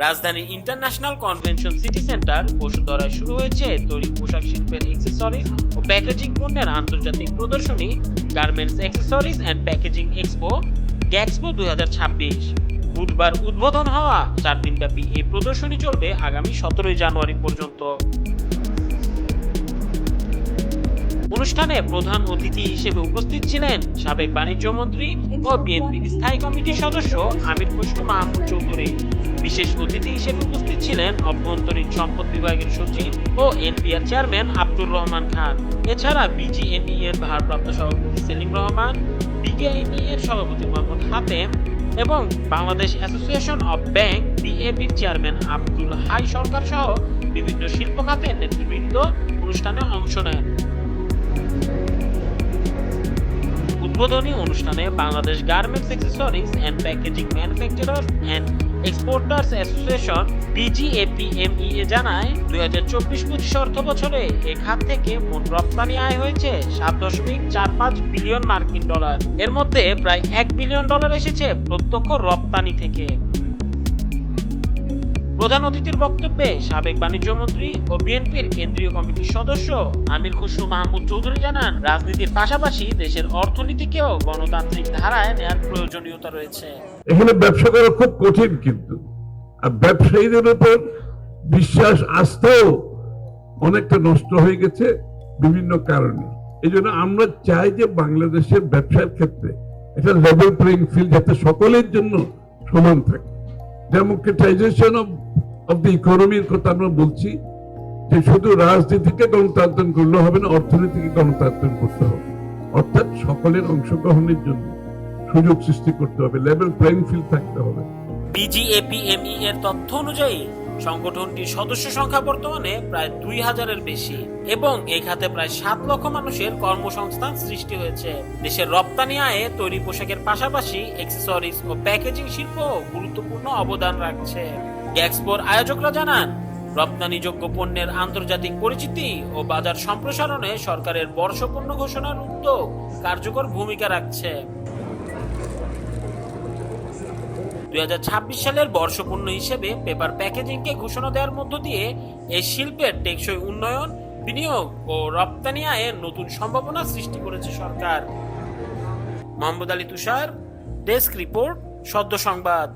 রাজধানীর international convention city centre বসুন্ধরায় শুরু হয়েছে তৈরি পোশাক শিল্পের অ্যাক্সেসরিজ ও প্যাকেজিং পণ্যের আন্তর্জাতিক প্রদর্শনী garments accessories and packaging expo Gaxpo 2026। বুধবার উদ্বোধন হওয়া 4 দিনব্যাপী এই প্রদর্শনী চলবে আগামী 17 জানুয়ারি পর্যন্ত। অনুষ্ঠানে প্রধান অতিথি হিসেবে উপস্থিত ছিলেন সাবেক বাণিজ্য মন্ত্রী ও বিএনপির স্থায়ী কমিটির সদস্য আমির খসরু মাহমুদ চৌধুরী। বিশেষ অতিথি হিসেবে উপস্থিত ছিলেন অভ্যন্তরীণ সম্পদ বিভাগের সচিব ও এনপিআর চেয়ারম্যান আব্দুর রহমান খান। এছাড়া বিজিএমই এর ভারপ্রাপ্ত সভাপতি সেলিম রহমান, বিকেএমই এর সভাপতি মোহাম্মদ হাতেম এবং বাংলাদেশ অ্যাসোসিয়েশন অব ব্যাংক বিএবির চেয়ারম্যান আব্দুল হাই সরকার সহ বিভিন্ন শিল্প খাতের নেতৃবৃন্দ অনুষ্ঠানে অংশ নেন। উদ্বোধনী অনুষ্ঠানে Bangladesh garments accessories and packaging manufacturers and exporters association BGAPMEA জানায় 2024-25 অর্থ বছরে এ খাত থেকে মোট রপ্তানি আয় হয়েছে 7.45 বিলিয়ন মার্কিন ডলার। এর মধ্যে প্রায় 1 বিলিয়ন ডলার এসেছে প্রত্যক্ষ রপ্তানি থেকে। প্রধান অতিথির বক্তব্যে সাবেক বাণিজ্য মন্ত্রী ও বিএনপির কেন্দ্রীয় কমিটির সদস্য আমির খসরু মাহমুদ চৌধুরী জানান, রাজনীতির পাশাপাশি দেশের অর্থনীতিকেও গণতান্ত্রিক ধারায় নেওয়ার প্রয়োজনীয়তা রয়েছে। এখানে ব্যবসা করা খুব কঠিন, কিন্তু আর ব্যবসায়ীদের উপর বিশ্বাস আস্থাও অনেকটা নষ্ট হয়ে গেছে বিভিন্ন কারণে। এই জন্য আমরা চাই যে বাংলাদেশের ব্যবসার ক্ষেত্রে একটা লেভেল প্লেইং ফিল্ড যাতে সকলের জন্য সমান থাকে। ডেমোক্রেটাইজেশন অফ দ্য ইকোনমির কথা আমরা বলছি, যে শুধু রাজনীতিকে গণতান্ত্রিক করলে হবে না, অর্থনীতিকে গণতান্ত্রিক করতে হবে। অর্থাৎ সকলের অংশগ্রহণের জন্য সুযোগ সৃষ্টি করতে হবে, লেভেল প্লেইং ফিল্ড থাকতে হবে। বিজিএপিএমই এর তথ্য অনুযায়ী সংগঠনটির সদস্য সংখ্যা বর্তমানে প্রায় 2000-এর বেশি এবং এই খাতে প্রায় 7 লক্ষ মানুষের কর্মসংস্থান সৃষ্টি হয়েছে। দেশের রপ্তানি আয়ে তৈরি পোশাকের পাশাপাশি অ্যাক্সেসরিজ ও প্যাকেজিং শিল্প গুরুত্বপূর্ণ অবদান রাখছে। গ্যাক্সপোর আয়োজকরা জানান, রপ্তানিযোগ্য পণ্যের আন্তর্জাতিক পরিচিতি ও বাজার সম্প্রসারণে সরকারের বর্ষপূর্ণ ঘোষণার উদ্যোগ কার্যকর ভূমিকা রাখছে। 2026 সালের বর্ষপূর্ণ হিসেবে পেপার প্যাকেজিংকে ঘোষণা দেওয়ার মধ্য দিয়ে এই শিল্পের টেকসই উন্নয়ন, বিনিয়োগ ও রপ্তানি আয়ের নতুন সম্ভাবনা সৃষ্টি করেছে সরকার। মোহাম্মদ আলী তুষার, ডেস্ক রিপোর্ট, সদ্য সংবাদ।